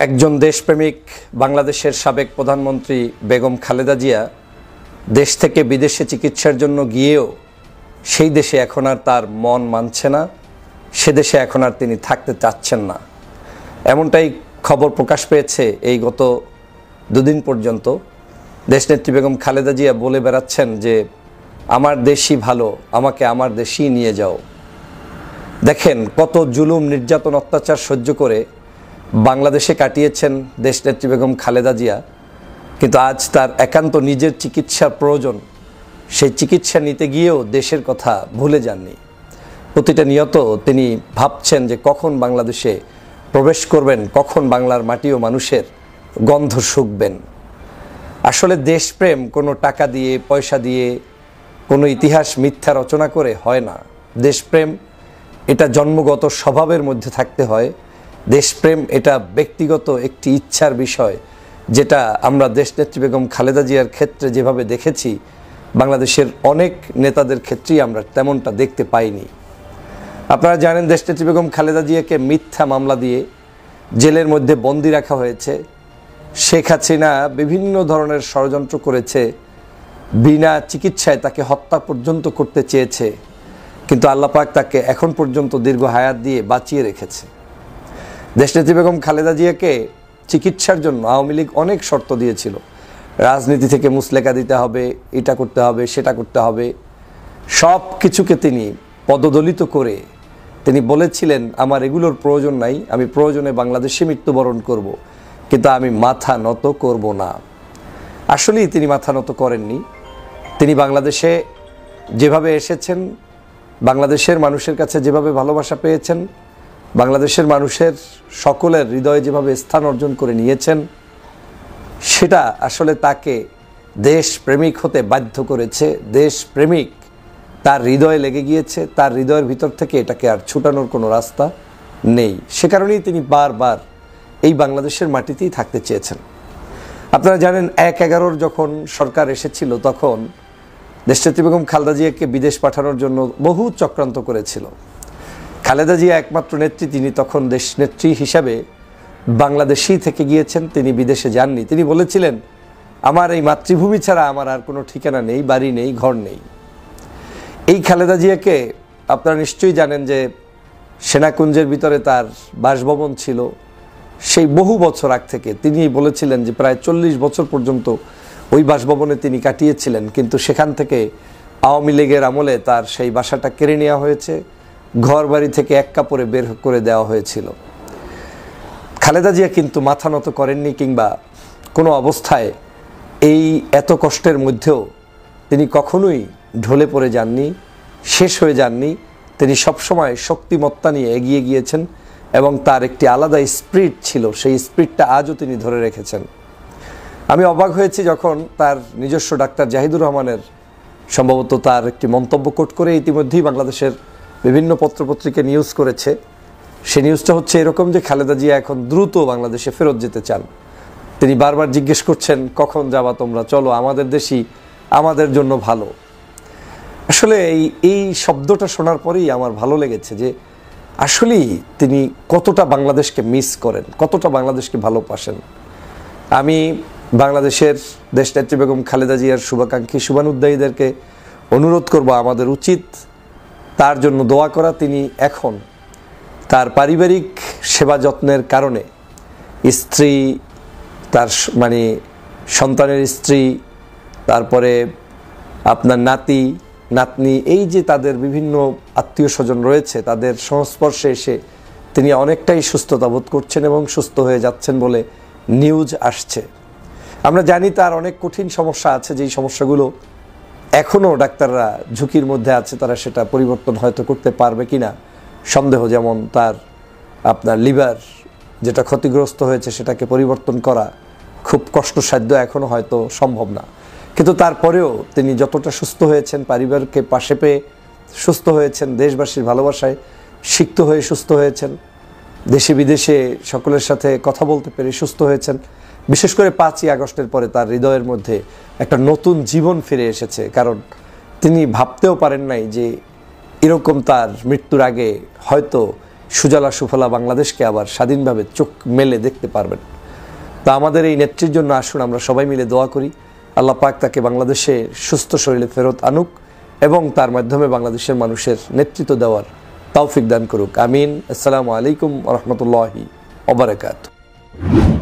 একজন দেশপ্রেমিক বাংলাদেশের সাবেক প্রধানমন্ত্রী বেগম খালেদা জিয়া দেশ থেকে বিদেশে চিকিৎসার জন্য গিয়েও সেই দেশে এখন আর তার মন মানছে না, সে দেশে এখন আর তিনি থাকতে চাচ্ছেন না। এমনটাই খবর প্রকাশ পেয়েছে এই গত দুদিন পর্যন্ত। দেশনেত্রী বেগম খালেদা জিয়া বলে বেড়াচ্ছেন যে আমার দেশই ভালো, আমাকে আমার দেশেই নিয়ে যাও। দেখেন কত জুলুম, নির্যাতন, অত্যাচার সহ্য করে বাংলাদেশে কাটিয়েছেন দেশনেত্রী বেগম খালেদা জিয়া, কিন্তু আজ তার একান্ত নিজের চিকিৎসার প্রয়োজন। সেই চিকিৎসা নিতে গিয়েও দেশের কথা ভুলে যাননি। প্রতিটা নিয়ত তিনি ভাবছেন যে কখন বাংলাদেশে প্রবেশ করবেন, কখন বাংলার মাটি ও মানুষের গন্ধ শুঁকবেন। আসলে দেশপ্রেম কোনো টাকা দিয়ে, পয়সা দিয়ে, কোনো ইতিহাস মিথ্যা রচনা করে হয় না। দেশপ্রেম এটা জন্মগত স্বভাবের মধ্যে থাকতে হয়। দেশপ্রেম এটা ব্যক্তিগত একটি ইচ্ছার বিষয়, যেটা আমরা দেশনেত্রী বেগম খালেদা জিয়ার ক্ষেত্রে যেভাবে দেখেছি, বাংলাদেশের অনেক নেতাদের ক্ষেত্রেই আমরা তেমনটা দেখতে পাইনি। আপনারা জানেন দেশনেত্রী বেগম খালেদা জিয়াকে মিথ্যা মামলা দিয়ে জেলের মধ্যে বন্দি রাখা হয়েছে। শেখ হাসিনা বিভিন্ন ধরনের ষড়যন্ত্র করেছে, বিনা চিকিৎসায় তাকে হত্যা পর্যন্ত করতে চেয়েছে, কিন্তু আল্লাহ পাক তাকে এখন পর্যন্ত দীর্ঘ হায়াত দিয়ে বাঁচিয়ে রেখেছে। দেশনেত্রী বেগম খালেদা জিয়াকে চিকিৎসার জন্য আওয়ামী লীগ অনেক শর্ত দিয়েছিল। রাজনীতি থেকে মুচলেকা দিতে হবে, এটা করতে হবে, সেটা করতে হবে। সব কিছুকে তিনি পদদলিত করে তিনি বলেছিলেন আমার এগুলোর প্রয়োজন নাই, আমি প্রয়োজনে বাংলাদেশে মৃত্যুবরণ করব, কিন্তু আমি মাথা নত করব না। আসলেই তিনি মাথা নত করেননি। তিনি বাংলাদেশে যেভাবে এসেছেন, বাংলাদেশের মানুষের কাছে যেভাবে ভালোবাসা পেয়েছেন, বাংলাদেশের মানুষের সকলের হৃদয়ে যেভাবে স্থান অর্জন করে নিয়েছেন, সেটা আসলে তাকে দেশপ্রেমিক হতে বাধ্য করেছে। দেশপ্রেমিক তার হৃদয়ে লেগে গিয়েছে, তার হৃদয়ের ভিতর থেকে এটাকে আর ছুটানোর কোনো রাস্তা নেই। সে কারণেই তিনি বারবার এই বাংলাদেশের মাটিতেই থাকতে চেয়েছেন। আপনারা জানেন ১/১১ যখন সরকার এসেছিল, তখন দেশনেত্রী বেগম খালেদা জিয়াকে বিদেশ পাঠানোর জন্য বহু চক্রান্ত করেছিল। খালেদা জিয়া একমাত্র নেত্রী, তিনি তখন দেশনেত্রী হিসাবে বাংলাদেশেই থেকে গিয়েছেন, তিনি বিদেশে যাননি। তিনি বলেছিলেন আমার এই মাতৃভূমি ছাড়া আমার আর কোনো ঠিকানা নেই, বাড়ি নেই, ঘর নেই। এই খালেদা জিয়াকে আপনারা নিশ্চয়ই জানেন যে সেনাকুঞ্জের ভিতরে তার বাসভবন ছিল। সেই বহু বছর আগ থেকে তিনি বলেছিলেন যে প্রায় ৪০ বছর পর্যন্ত ওই বাসভবনে তিনি কাটিয়েছিলেন, কিন্তু সেখান থেকে আওয়ামী লীগের আমলে তার সেই বাসাটা কেড়ে নেওয়া হয়েছে, ঘর বাড়ি থেকে এক কাপড়ে বের করে দেওয়া হয়েছিল। খালেদা জিয়া কিন্তু মাথা নত করেননি, কিংবা কোনো অবস্থায় এই এত কষ্টের মধ্যেও তিনি কখনোই ঢলে পড়ে যাননি, শেষ হয়ে যাননি। তিনি সবসময় শক্তিমত্তা নিয়ে এগিয়ে গিয়েছেন এবং তার একটি আলাদা স্পিরিট ছিল, সেই স্পিরিটটা আজও তিনি ধরে রেখেছেন। আমি অবাক হয়েছি যখন তার নিজস্ব ডাক্তার জাহিদুর রহমানের সম্ভবত তার একটি মন্তব্য কোট করে ইতিমধ্যেই বাংলাদেশের বিভিন্ন পত্রপত্রিকা নিউজ করেছে। সেই নিউজটা হচ্ছে এরকম যে খালেদা জিয়া এখন দ্রুত বাংলাদেশে ফেরত যেতে চান। তিনি বারবার জিজ্ঞেস করছেন কখন যাবা তোমরা, চলো, আমাদের দেশই আমাদের জন্য ভালো। আসলে এই শব্দটা শোনার পরেই আমার ভালো লেগেছে যে আসলেই তিনি কতটা বাংলাদেশকে মিস করেন, কতটা বাংলাদেশকে ভালোবাসেন। আমি বাংলাদেশের দেশনেত্রী বেগম খালেদা জিয়ার শুভাকাঙ্ক্ষী শুভানুদ্দায়ীদেরকে অনুরোধ করব, আমাদের উচিত তার জন্য দোয়া করা। তিনি এখন তার পারিবারিক সেবা যত্নের কারণে স্ত্রী, তার সন্তানের স্ত্রী, তারপরে আপনার নাতি নাতনি, এই যে তাদের বিভিন্ন আত্মীয় স্বজন রয়েছে, তাদের সংস্পর্শে এসে তিনি অনেকটাই সুস্থতা বোধ করছেন এবং সুস্থ হয়ে যাচ্ছেন বলে নিউজ আসছে। আমরা জানি তার অনেক কঠিন সমস্যা আছে, যেই সমস্যাগুলো এখনও ডাক্তাররা ঝুঁকির মধ্যে আছে, তারা সেটা পরিবর্তন হয়তো করতে পারবে কিনা সন্দেহ। যেমন তার আপনার লিভার যেটা ক্ষতিগ্রস্ত হয়েছে, সেটাকে পরিবর্তন করা খুব কষ্টসাধ্য, এখনও হয়তো সম্ভব না। কিন্তু তারপরেও তিনি যতটা সুস্থ হয়েছেন, পরিবারকে পাশে পেয়ে সুস্থ হয়েছেন, দেশবাসীর ভালোবাসায় সিক্ত হয়ে সুস্থ হয়েছেন, দেশে বিদেশে সকলের সাথে কথা বলতে পেরে সুস্থ হয়েছেন। বিশেষ করে ৫ই আগস্টের পরে তার হৃদয়ের মধ্যে একটা নতুন জীবন ফিরে এসেছে, কারণ তিনি ভাবতেও পারেন নাই যে এরকম তার মৃত্যুর আগে হয়তো সুজলা সুফলা বাংলাদেশকে আবার স্বাধীনভাবে চোখ মেলে দেখতে পারবেন। তা আমাদের এই নেত্রীর জন্য আসুন আমরা সবাই মিলে দোয়া করি, আল্লাহ পাক তাকে বাংলাদেশে সুস্থ শরীরে ফেরত আনুক এবং তার মাধ্যমে বাংলাদেশের মানুষের নেতৃত্ব দেওয়ার তৌফিক দান করুক। আমিন। আসসালামু আলাইকুম ওয়া রাহমাতুল্লাহি ওয়া বারাকাতুহু।